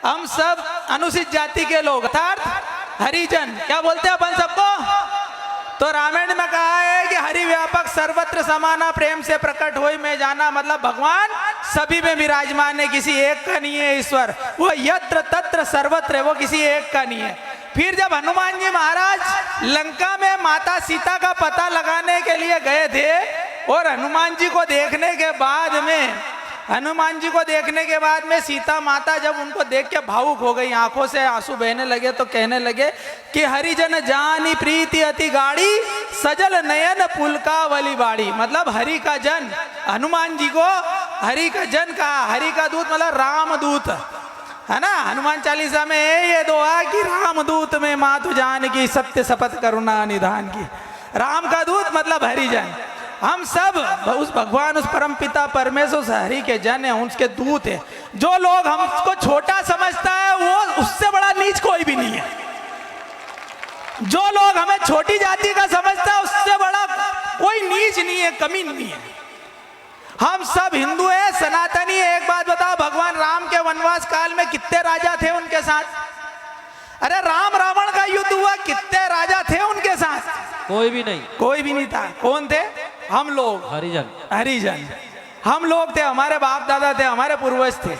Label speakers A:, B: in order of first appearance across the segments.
A: हम सब अनुसूचित जाति के लोग अर्थात हरिजन, क्या बोलते हैं अपन सबको? तो रामायण में कहा है कि हरि व्यापक सर्वत्र समाना प्रेम से प्रकट होई में जाना, मतलब भगवान सभी में विराजमान है, किसी एक का नहीं है ईश्वर। वो यत्र तत्र सर्वत्र है, वो किसी एक का नहीं है। फिर जब हनुमान जी महाराज लंका में माता सीता का पता लगाने के लिए गए थे और हनुमान जी को देखने के बाद में सीता माता जब उनको देख के भावुक हो गई, आंखों से आंसू बहने लगे, तो कहने लगे कि हरिजन जानी प्रीति अति गाड़ी सजल नयन पुलकावली बाड़ी। मतलब हरि का जन, हनुमान जी को हरि का जन कहा। हरि का दूत मतलब रामदूत है ना। हनुमान चालीसा में ये दुआ कि रामदूत में मातु जान की सत्य शपथ करुणा निधान की। राम का दूत मतलब हरिजन। हम सब उस भगवान, उस परम पिता परमेश्वर उस हरि के जन है, उसके दूत है। जो लोग हमको छोटा समझता है वो उससे बड़ा नीच कोई भी नहीं है। जो लोग हमें छोटी जाति का समझता है उससे बड़ा कोई नीच नहीं है, कमी नहीं है। हम सब हिंदू है, सनातनी है। एक बात बताओ, भगवान राम के वनवास काल में कितने राजा थे उनके साथ? अरे राम रावण का युद्ध हुआ, कितने राजा थे उनके साथ?
B: कोई भी नहीं,
A: कोई भी नहीं था। कौन थे? हम लोग, हरिजन। हम लोग थे, हमारे बाप दादा थे, हमारे पूर्वज थे,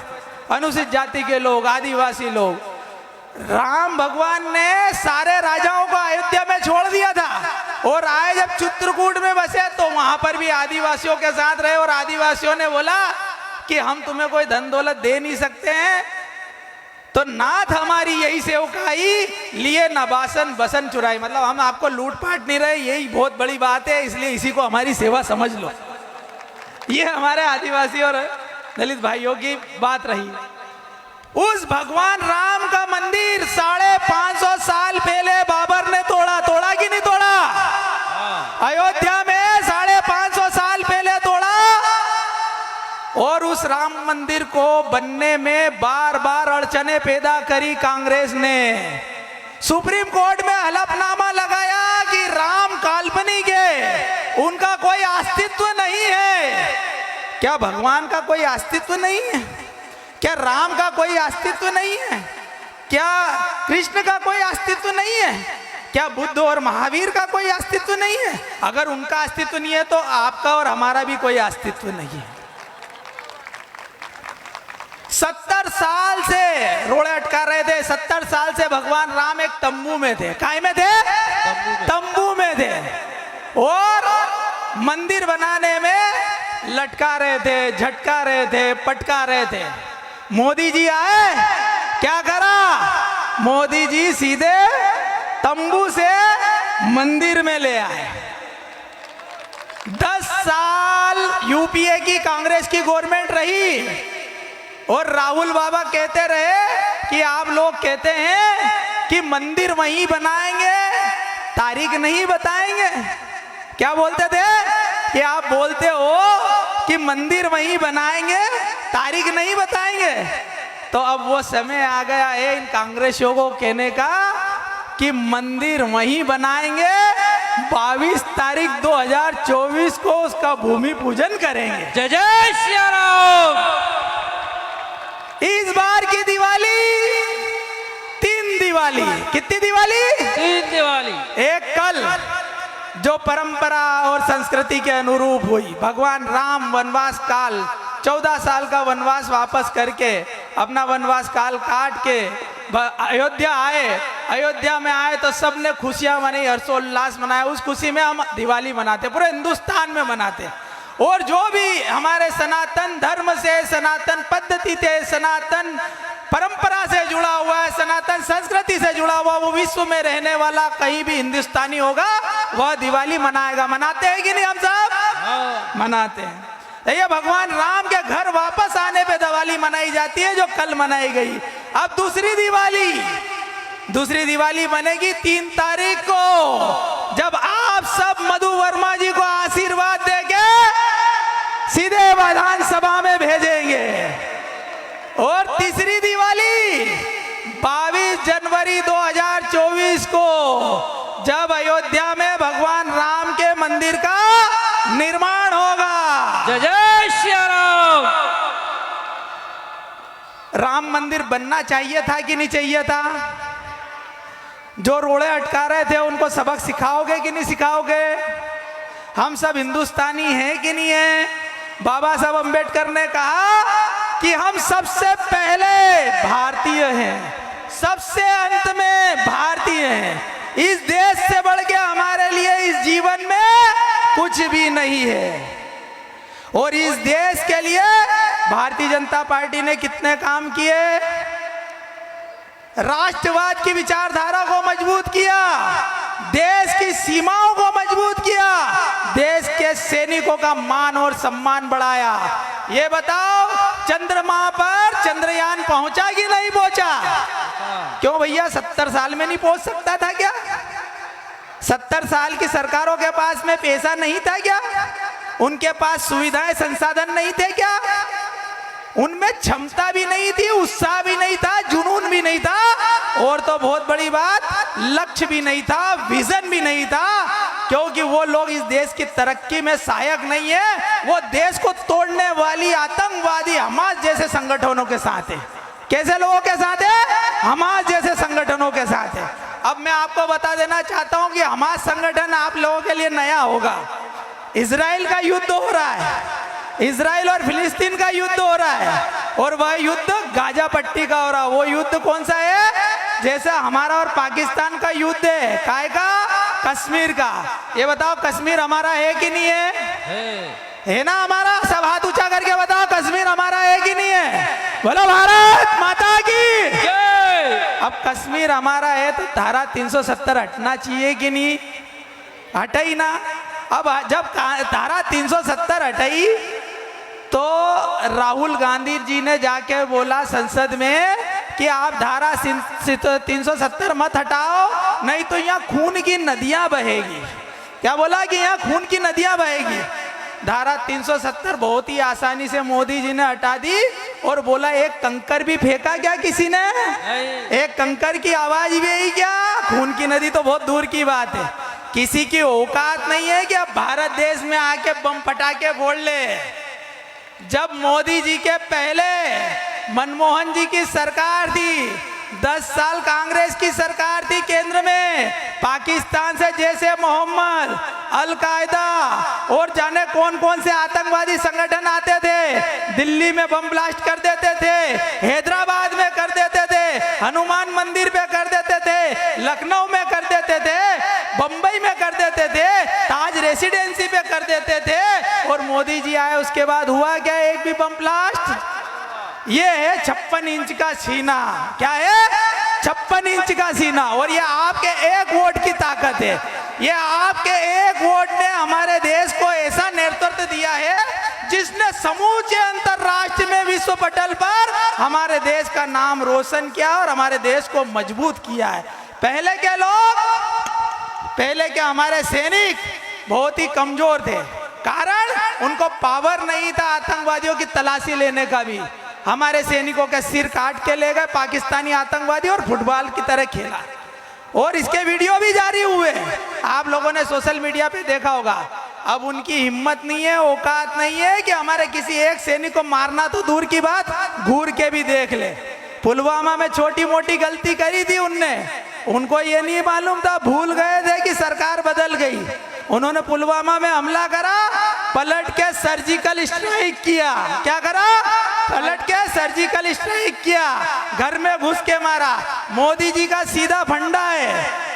A: अनुसूचित जाति के लोग, आदिवासी लोग। राम भगवान ने सारे राजाओं को अयोध्या में छोड़ दिया था और आए जब चित्रकूट में बसे तो वहां पर भी आदिवासियों के साथ रहे। और आदिवासियों ने बोला कि हम तुम्हें कोई धन दौलत दे नहीं सकते हैं, तो नाथ हमारी यही सेवकाई लिए नबासन बसन चुराई। मतलब हम आपको लूट पाट नहीं रहे, यही बहुत बड़ी बात है, इसलिए इसी को हमारी सेवा समझ लो। ये हमारे आदिवासी और दलित भाइयों की बात रही। उस भगवान राम का मंदिर 550 साल पहले बाबर ने तोड़ा कि नहीं तोड़ा? अयोध्या में 550 साल पहले तोड़ा। और उस राम मंदिर को बनने में बार बार अड़चने पैदा करी कांग्रेस ने। सुप्रीम कोर्ट में हलफनामा लगाया कि राम काल्पनिक है, उनका कोई अस्तित्व नहीं है। क्या भगवान का कोई अस्तित्व नहीं है? क्या राम का कोई अस्तित्व नहीं है? क्या कृष्ण का कोई अस्तित्व नहीं है? क्या बुद्ध और महावीर का कोई अस्तित्व नहीं है? अगर उनका अस्तित्व नहीं है तो आपका और हमारा भी कोई अस्तित्व नहीं है। 70 साल से रोड़े अटका रहे थे। 70 साल से भगवान राम एक तंबू में थे। काय में थे? तंबू में थे। और मंदिर बनाने में लटका रहे थे, झटका रहे थे, पटका रहे थे। मोदी जी आए, क्या करा? मोदी जी सीधे तंबू से मंदिर में ले आए। 10 साल यूपीए की कांग्रेस की गवर्नमेंट रही और राहुल बाबा कहते रहे कि आप लोग कहते हैं कि मंदिर वहीं बनाएंगे, तारीख नहीं बताएंगे। क्या बोलते थे कि आप बोलते हो कि मंदिर वहीं बनाएंगे, तारीख नहीं बताएंगे। तो अब वो समय आ गया है इन कांग्रेसियों को कहने का कि मंदिर वहीं बनाएंगे, 22 तारीख 2024 को उसका भूमि पूजन करेंगे।
B: जय जय श्री राम।
A: इस बार की दिवाली 3 दिवाली। कितनी दिवाली?
B: 3 दिवाली।
A: एक कल जो परंपरा और संस्कृति के अनुरूप हुई, भगवान राम वनवास काल 14 साल का वनवास वापस करके अपना वनवास काल काट के अयोध्या आए। अयोध्या में आए तो सबने खुशियां मनाई, हर्षोल्लास मनाया। उस खुशी में हम दिवाली मनाते, पूरे हिंदुस्तान में मनाते। और जो भी हमारे सनातन धर्म से, सनातन पद्धति से, सनातन परंपरा से जुड़ा हुआ है, सनातन संस्कृति से जुड़ा हुआ, वो विश्व में रहने वाला कहीं भी हिंदुस्तानी होगा वह दिवाली मनाएगा। मनाते हैं कि नहीं हम सब? मनाते हैं। ये भगवान राम के घर वापस आने पे दिवाली मनाई जाती है, जो कल मनाई गई। अब दूसरी दिवाली बनेगी 3 तारीख को, जब आप सब मधु वर्मा जी को आशीर्वाद देके सीधे विधानसभा में भेजेंगे। और तीसरी दिवाली 22 जनवरी 2024 को, जब अयोध्या में भगवान राम के मंदिर का निर्माण होगा।
B: जय जय श्री राम।
A: राम मंदिर बनना चाहिए था कि नहीं चाहिए था? जो रोड़े अटका रहे थे उनको सबक सिखाओगे कि नहीं सिखाओगे? हम सब हिंदुस्तानी हैं कि नहीं है? बाबा साहब अंबेडकर ने कहा कि हम सबसे पहले भारतीय हैं, सबसे अंत में भारतीय हैं। इस देश से बढ़ के हमारे लिए इस जीवन में कुछ भी नहीं है। और इस देश के लिए भारतीय जनता पार्टी ने कितने काम किए? राष्ट्रवाद की विचारधारा को मजबूत किया, देश की सीमाओं को मजबूत किया, देश के सैनिकों का मान और सम्मान बढ़ाया। ये बताओ, चंद्रमा पर चंद्रयान पहुंचा कि नहीं पहुंचा? क्यों भैया, 70 साल में नहीं पहुंच सकता था क्या? 70 साल की सरकारों के पास में पैसा नहीं था क्या? उनके पास सुविधाएं संसाधन नहीं थे क्या? उनमें क्षमता भी नहीं थी, उत्साह भी नहीं था, जुनून भी नहीं था, और तो बहुत बड़ी बात, लक्ष्य भी नहीं था, विजन भी नहीं था। क्योंकि वो लोग इस देश की तरक्की में सहायक नहीं है, वो देश को तोड़ने वाली आतंकवादी हमास जैसे संगठनों के साथ है। कैसे लोगों के साथ है? हमास जैसे संगठनों के साथ है। अब मैं आपको बता देना चाहता हूं कि हमास संगठन आप लोगों के लिए नया होगा। इजराइल का युद्ध हो रहा है, इजराइल और फिलिस्तीन का युद्ध हो रहा है, और वह युद्ध गाजा पट्टी का हो रहा है। वो युद्ध कौन सा है? जैसा हमारा और पाकिस्तान का युद्ध है। काय का? कश्मीर का। ये बताओ, कश्मीर हमारा है कि नहीं है? है ना हमारा? सब हाथ ऊंचा करके बताओ, कश्मीर हमारा है कि नहीं है? बोलो भारत माता की जय। अब कश्मीर हमारा है तो धारा 370 हटना चाहिए कि नहीं? हटाई ना। अब जब धारा 370 हटाई तो राहुल गांधी जी ने जाके बोला संसद में कि आप धारा 370 मत हटाओ, नहीं तो यहाँ खून की नदियां बहेगी। क्या बोला? कि यहाँ खून की नदियां बहेगी। धारा 370 बहुत ही आसानी से मोदी जी ने हटा दी, और बोला एक कंकर भी फेंका क्या किसी ने? एक कंकर की आवाज भी आई क्या? खून की नदी तो बहुत दूर की बात है। किसी की औकात नहीं है कि अब भारत देश में आके बम पटाखे फोड़ ले। जब मोदी जी के पहले मनमोहन जी की सरकार थी, 10 साल कांग्रेस की सरकार थी केंद्र में, पाकिस्तान से जैसे मोहम्मद, अल-कायदा और जाने कौन कौन से आतंकवादी संगठन आते थे, दिल्ली में बम ब्लास्ट कर देते थे, हैदराबाद में कर देते थे, हनुमान मंदिर पे कर देते थे, लखनऊ में कर देते थे, बंबई में कर देते थे, ताज रेसिडेंसी पे कर देते थे, और मोदी जी आए उसके बाद हुआ क्या? एक भी बम ब्लास्ट? ये है 56 इंच का सीना। क्या है? 56 इंच का सीना। और ये आपके एक वोट की ताकत है। ये आपके एक वोट ने हमारे देश को ऐसा नेतृत्व दिया है जिसने समूचे अंतरराष्ट्रीय में विश्व पटल पर हमारे देश का नाम रोशन किया और हमारे देश को मजबूत किया है। पहले के लोग, पहले के हमारे सैनिक बहुत ही कमजोर थे, कारण उनको पावर नहीं था आतंकवादियों की तलाशी लेने का भी। हमारे सैनिकों के सिर काट के ले गए पाकिस्तानी आतंकवादी और फुटबॉल की तरह खेला, और इसके वीडियो भी जारी हुए, आप लोगों ने सोशल मीडिया पे देखा होगा। अब उनकी हिम्मत नहीं है, औकात नहीं है कि हमारे किसी एक सैनिक को मारना तो दूर की बात, घूर के भी देख ले। पुलवामा में छोटी मोटी गलती करी थी उनने, उनको ये नहीं मालूम था, भूल गए थे कि सरकार बदल गई। उन्होंने पुलवामा में हमला करा, पलट के सर्जिकल स्ट्राइक किया। क्या करा? पलट के सर्जिकल स्ट्राइक किया, घर में घुस के मारा। मोदी जी का सीधा फंडा है,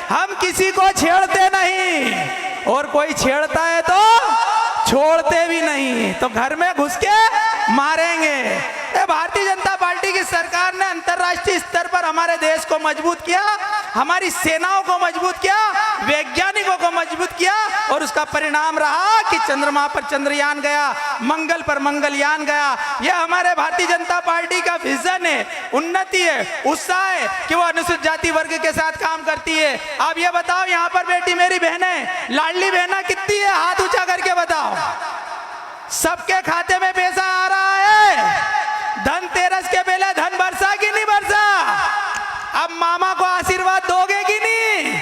A: हम किसी को छेड़ते नहीं, और कोई छेड़ता है तो छोड़ते भी नहीं, तो घर में घुस के मारेंगे। भारतीय जनता पार्टी की सरकार ने अंतर्राष्ट्रीय स्तर पर हमारे देश को मजबूत किया, हमारी सेनाओं को मजबूत किया, वैज्ञानिकों को मजबूत किया, और उसका परिणाम रहा कि चंद्रमा पर चंद्रयान गया, मंगल पर मंगलयान गया। यह हमारे भारतीय जनता पार्टी का विजन है, उन्नति है, उत्साह है कि वो अनुसूचित जाति वर्ग के साथ काम करती है। आप ये बताओ, यहाँ पर बेटी मेरी बहनें, लाडली बहना कितनी है? हाथ ऊंचा करके बताओ। सबके खाते में पैसा आ रहा है। धनतेरस के पहले धन बरसा कि नहीं बरसा? अब मामा को आशीर्वाद दोगे कि नहीं?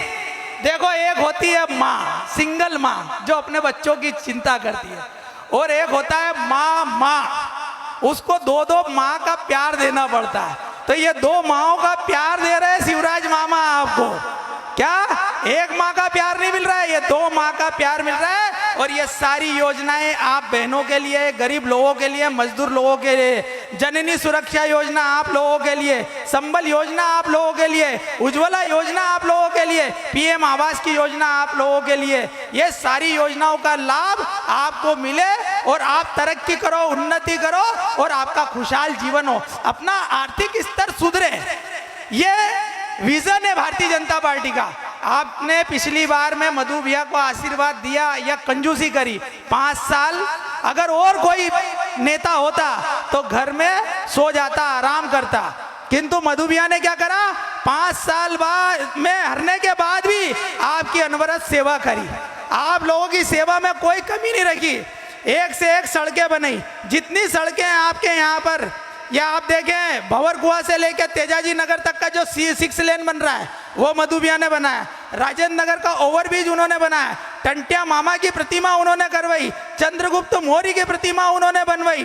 A: देखो, एक होती है माँ, सिंगल माँ जो अपने बच्चों की चिंता करती है, और एक होता है माँ, उसको दो माँ का प्यार देना पड़ता है। तो ये 2 माओं का प्यार दे रहे हैं शिवराज मामा आपको। क्या एक माँ का प्यार नहीं मिल रहा है, ये 2 माँ का प्यार मिल रहा है। और ये सारी योजनाएं आप बहनों के लिए, गरीब लोगों के लिए, मजदूर लोगों के लिए, जननी सुरक्षा योजना आप लोगों के लिए, संबल योजना आप लोगों के लिए, उज्ज्वला योजना आप लोगों के लिए, पीएम आवास की योजना आप लोगों के लिए, ये सारी योजनाओं का लाभ आपको मिले और आप तरक्की करो, उन्नति करो और आपका खुशहाल जीवन हो, अपना आर्थिक स्तर सुधरे। ये विजन है भारतीय जनता पार्टी का। आपने पिछली बार में मधु भैया को आशीर्वाद दिया या कंजूसी करी, 5 साल अगर और कोई नेता होता तो घर में सो जाता, आराम करता, किंतु मधु भैया ने क्या करा, 5 साल बाद में हरने के बाद भी आपकी अनवरत सेवा करी, आप लोगों की सेवा में कोई कमी नहीं रखी, एक से एक सड़कें बनाई। जितनी सड़कें आपके यहाँ पर, या आप देखें भंवर कुआं से लेकर तेजाजी नगर तक का जो 6 लेन बन रहा है वो मधु भैया ने बनाया, राजेंद्र नगर का ओवरब्रिज उन्होंने बनाया, टंटिया मामा की प्रतिमा उन्होंने करवाई, चंद्रगुप्त मौर्य की प्रतिमा उन्होंने बनवाई,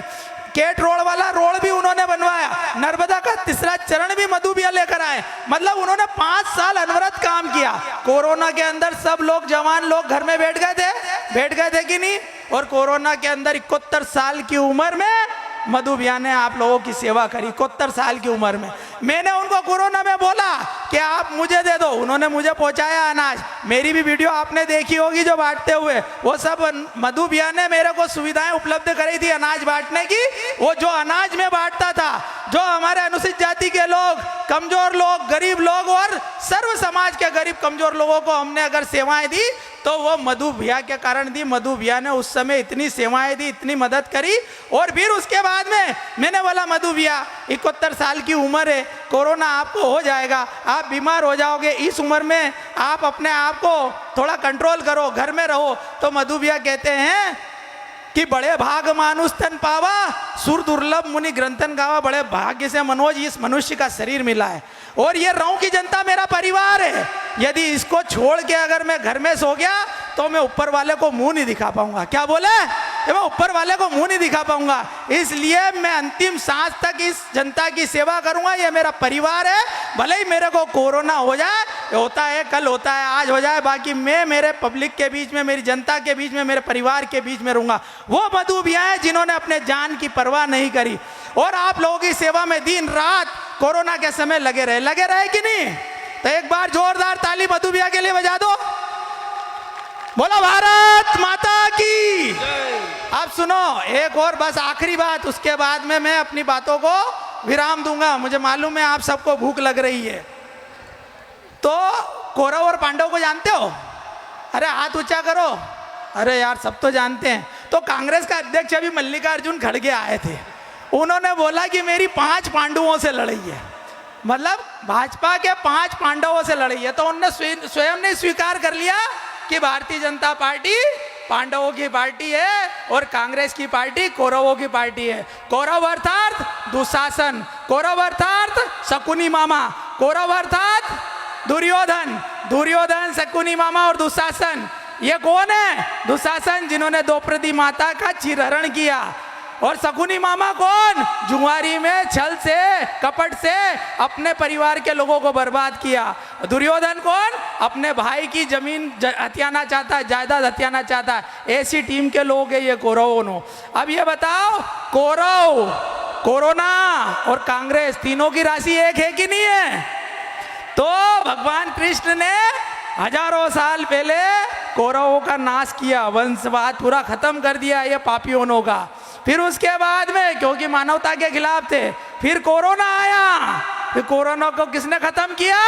A: केट रोड वाला रोड भी उन्होंने बनवाया, नर्मदा का 3रा चरण भी मधु भैया लेकर आए। मतलब उन्होंने 5 साल अनवरत काम किया। कोरोना के अंदर सब लोग, जवान लोग घर में बैठ गए थे कि नहीं? और कोरोना के अंदर 71 साल की उम्र में मधु भैया ने आप लोगों की सेवा करी। 71 साल की उम्र में मैंने उनको कोरोना में बोला कि आप मुझे दे दो, उन्होंने मुझे पहुंचाया अनाज। मेरी भी वीडियो आपने देखी होगी जो बांटते हुए, वो सब मधु भैया ने मेरे को सुविधाएं उपलब्ध कराई थी अनाज बांटने की। वो जो अनाज में बांटता था, जो हमारे अनुसूचित जाति के लोग, कमजोर लोग, गरीब लोग और सर्व समाज के गरीब कमजोर लोगों को हमने अगर सेवाएं दी तो वो मधु भैया के कारण दी। मधु भैया ने उस समय इतनी सेवाएं दी, इतनी मदद करी। और फिर उसके बाद में मैंने बोला मधु भैया 71 साल की उम्र है, कोरोना आपको हो जाएगा, आप बीमार हो जाओगे, इस उम्र में आप अपने आप को थोड़ा कंट्रोल करो, घर में रहो। तो मधु भैया कहते हैं कि बड़े भाग मानुष तन पावा, सुर दुर्लभ मुनि ग्रंथन गावा। बड़े भाग्य से मनोज इस मनुष्य का शरीर मिला है और ये राऊ की जनता मेरा परिवार है। यदि इसको छोड़ के अगर मैं घर में सो गया तो मैं ऊपर वाले को मुंह नहीं दिखा पाऊंगा। क्या बोले? मैं ऊपर वाले को मुंह नहीं दिखा पाऊंगा। इसलिए मैं अंतिम सांस तक इस जनता की सेवा करूंगा। ये मेरा परिवार है, भले ही मेरे को कोरोना हो जाए, होता है कल, होता है आज, हो जाए, बाकी मैं मेरे पब्लिक के बीच में, मेरी जनता के बीच में, मेरे परिवार के बीच में रहूंगा। वो मधु भैया हैं जिन्होंने अपने जान की परवाह नहीं करी और आप लोगों की सेवा में दिन रात कोरोना के समय लगे रहे कि नहीं? तो एक बार जोरदार ताली मधु भैया के लिए बजा दो। बोलो भारत माता की। अब सुनो एक और बस आखिरी बात, उसके बाद में मैं अपनी बातों को विराम दूंगा। मुझे मालूम है आप सबको भूख लग रही है। तो कौरव और पांडव को जानते हो? अरे हाथ ऊंचा करो। अरे यार सब तो जानते हैं। तो कांग्रेस का अध्यक्ष अभी मल्लिकार्जुन खड़गे आए थे, उन्होंने बोला कि मेरी 5 पांडवों से लड़ाई है, मतलब भाजपा के 5 पांडवों से लड़ाई है। तो उन्होंने स्वयं ने स्वीकार कर लिया कि भारतीय जनता पार्टी पांडवों की पार्टी है और कांग्रेस की पार्टी कौरवों की पार्टी है। कौरव अर्थात दुशासन, कौरव अर्थात शकुनी मामा, कौरव अर्थात दुर्योधन, दुर्योधन, शकुनी मामा और दुशासन। ये कौन है? दुशासन जिन्होंने द्रौपदी माता का चीरहरण किया। और शकुनी मामा कौन? जुआरी में छल से, कपट से अपने परिवार के लोगों को बर्बाद किया। दुर्योधन कौन? अपने भाई की जमीन हथियाना चाहता है, जायदाद हथियाना चाहता है। ऐसी टीम के लोग हैं ये कौरवों। अब ये बताओ, कौरव, कोरोना और कांग्रेस तीनों की राशि एक है कि नहीं है? तो भगवान कृष्ण ने हजारों साल पहले कौरवों का नाश किया, वंशवाद पूरा खत्म कर दिया ये पापियों का। फिर उसके बाद में क्योंकि मानवता के खिलाफ थे, फिर कोरोना आया। फिर कोरोना को किसने खत्म किया?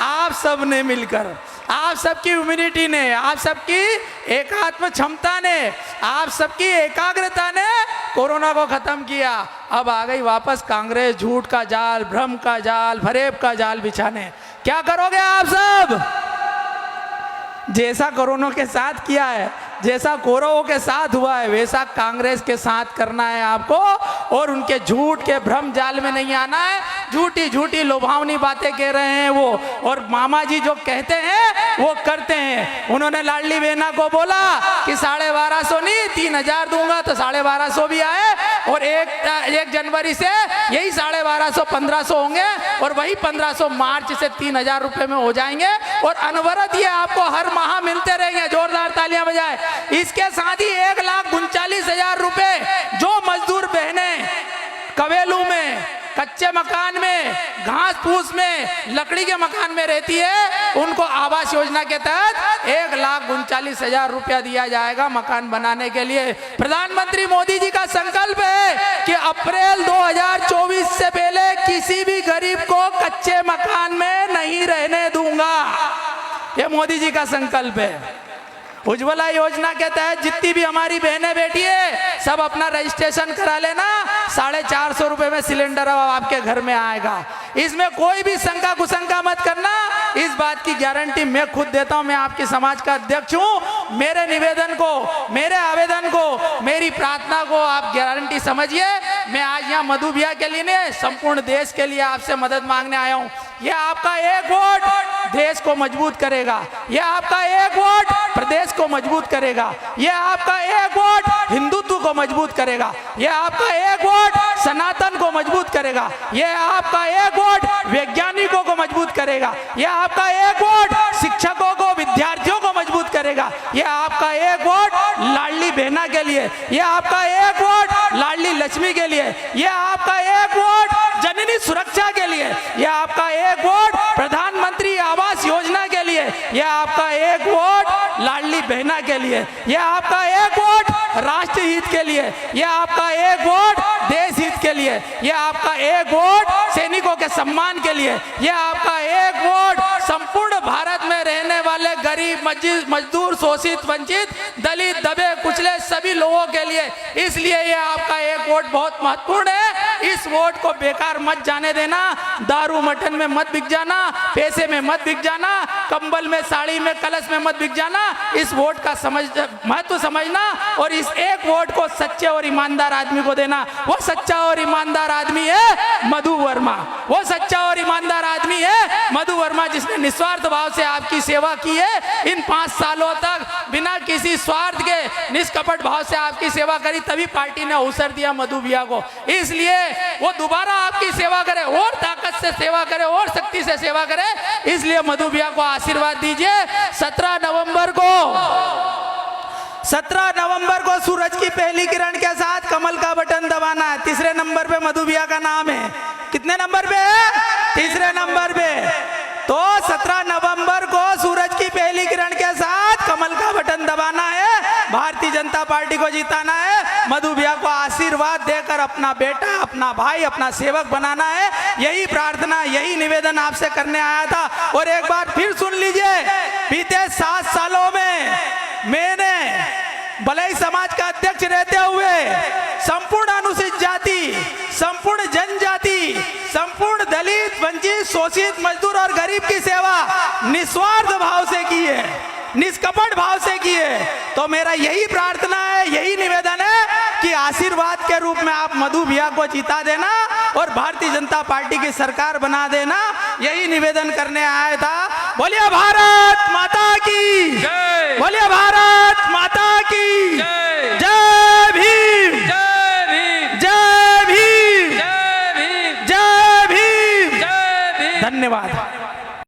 A: आप सब ने मिलकर, आप सबकी इम्यूनिटी ने, आप सबकी एकात्म क्षमता ने, आप सबकी एकाग्रता ने कोरोना को खत्म किया। अब आ गई वापस कांग्रेस झूठ का जाल, भ्रम का जाल, फरेब का जाल बिछाने। क्या करोगे आप सब? जैसा कोरोना के साथ किया है, जैसा कौरवों के साथ हुआ है, वैसा कांग्रेस के साथ करना है आपको। और उनके झूठ के भ्रम जाल में नहीं आना है। झूठी झूठी लुभावनी बातें कह रहे हैं वो, और मामा जी जो कहते हैं वो करते हैं। उन्होंने लाडली बहना को बोला कि 1250 नहीं 3000 दूंगा, तो 1250 भी आए, और एक जनवरी से यही 1250 1500 होंगे और वही 1500 मार्च से 3000 रुपए में हो जाएंगे और अनवरत ये आपको हर माह मिलते रहेंगे। जोरदार तालियां बजाएं। इसके साथ ही 1,39,000 रुपए जो मजदूर बहनें कवेलू में, कच्चे मकान में, घास फूस में, लकड़ी के मकान में रहती है, उनको आवास योजना के तहत 1,39,000 रुपया दिया जाएगा मकान बनाने के लिए। प्रधानमंत्री मोदी जी का संकल्प है कि अप्रैल 2024 से पहले किसी भी गरीब को कच्चे मकान में नहीं रहने दूंगा। ये मोदी जी का संकल्प है। उज्ज्वला योजना के तहत जितनी भी हमारी बहनें बेटी है सब अपना रजिस्ट्रेशन करा लेना। 450 रुपए में सिलेंडर अब आपके घर में आएगा। इसमें कोई भी शंका कुशंका मत करना। इस बात की गारंटी मैं खुद देता हूं। मैं आपके समाज का अध्यक्ष हूं। मेरे निवेदन को, मेरे आवेदन को, मेरी प्रार्थना को आप गारंटी समझिए। मैं आज यहाँ मधु भैया के लिए नहीं, संपूर्ण देश के लिए आपसे मदद मांगने आया हूँ। ये आपका एक वोट देश को मजबूत करेगा। ये आपका एक वोट प्रदेश को मजबूत करेगा। ये आपका एक वोट हिंदुत्व को मजबूत करेगा। ये आपका एक वोट सनातन को मजबूत करेगा। ये आपका एक वोट वैज्ञानिकों को मजबूत करेगा। ये आपका एक वोट शिक्षकों को, विद्यार्थियों को मजबूत करेगा। ये आपका एक वोट लाडली बहना के लिए। ये आपका एक वोट लाडली लक्ष्मी के लिए। ये आपका एक वोट जननी सुरक्षा के लिए। ये आपका एक वोट प्रधानमंत्री आवास योजना के लिए। ये आपका एक वोट लाडली बहना के लिए। ये आपका एक वोट राष्ट्र हित के लिए। ये आपका एक वोट देश हित के लिए। ये आपका एक वोट सैनिकों के सम्मान के लिए। ये आपका एक वोट संपूर्ण भारत में रहने वाले गरीब, मजदूर, शोषित, वंचित, दलित, दबे कुचले सभी लोगों के लिए। इसलिए ये आपका एक वोट बहुत महत्वपूर्ण है। इस वोट को बेकार मत जाने देना। दारू मटन में मत बिक जाना, पैसे में मत बिक जाना, कंबल में, साड़ी में, कलश में मत बिक जाना। इस वोट का महत्व समझना और इस एक वोट को सच्चे और ईमानदार आदमी को देना। वो सच्चा और ईमानदार आदमी है मधु वर्मा। वो सच्चा और ईमानदार आदमी है मधु वर्मा, जिसने निस्वार्थ भाव से आपकी सेवा की है। इन 5 सालों तक बिना किसी स्वार्थ के निष्कपट भाव से आपकी सेवा करी, तभी पार्टी ने अवसर दिया मधु भैया को। इसलिए वो दोबारा आपकी सेवा करे, और ताकत से सेवा करे, और शक्ति से सेवा करे। इसलिए मधु भैया को आशीर्वाद दीजिए। 17 नवंबर को सूरज की पहली किरण के साथ कमल का बटन दबाना है। 3रे नंबर पे मधु भैया का नाम है। कितने नंबर पे है? 3रे नंबर पे। तो 17 नवंबर को सूरज की पहली किरण के साथ कमल का बटन दबाना है। भारतीय जनता पार्टी को जिताना है। मधु भैया को आशीर्वाद देकर अपना बेटा, अपना भाई, अपना सेवक बनाना है। यही प्रार्थना, यही निवेदन आपसे करने आया था। और एक बार फिर सुन लीजिए, बीते 7 सालों में मैंने भले समाज का अध्यक्ष रहते हुए संपूर्ण अनुसूचित जाति, संपूर्ण जनजाति, संपूर्ण दलित, वंचित, शोषित, मजदूर और गरीब की सेवा निस्वार्थ भाव से की है, निष्कपट भाव से की है। तो मेरा यही प्रार्थना है, यही निवेदन है कि आशीर्वाद के रूप में आप मधु भैया को जिता देना और भारतीय जनता पार्टी की सरकार बना देना। यही निवेदन करने आया था। बोलिए भारत माता की।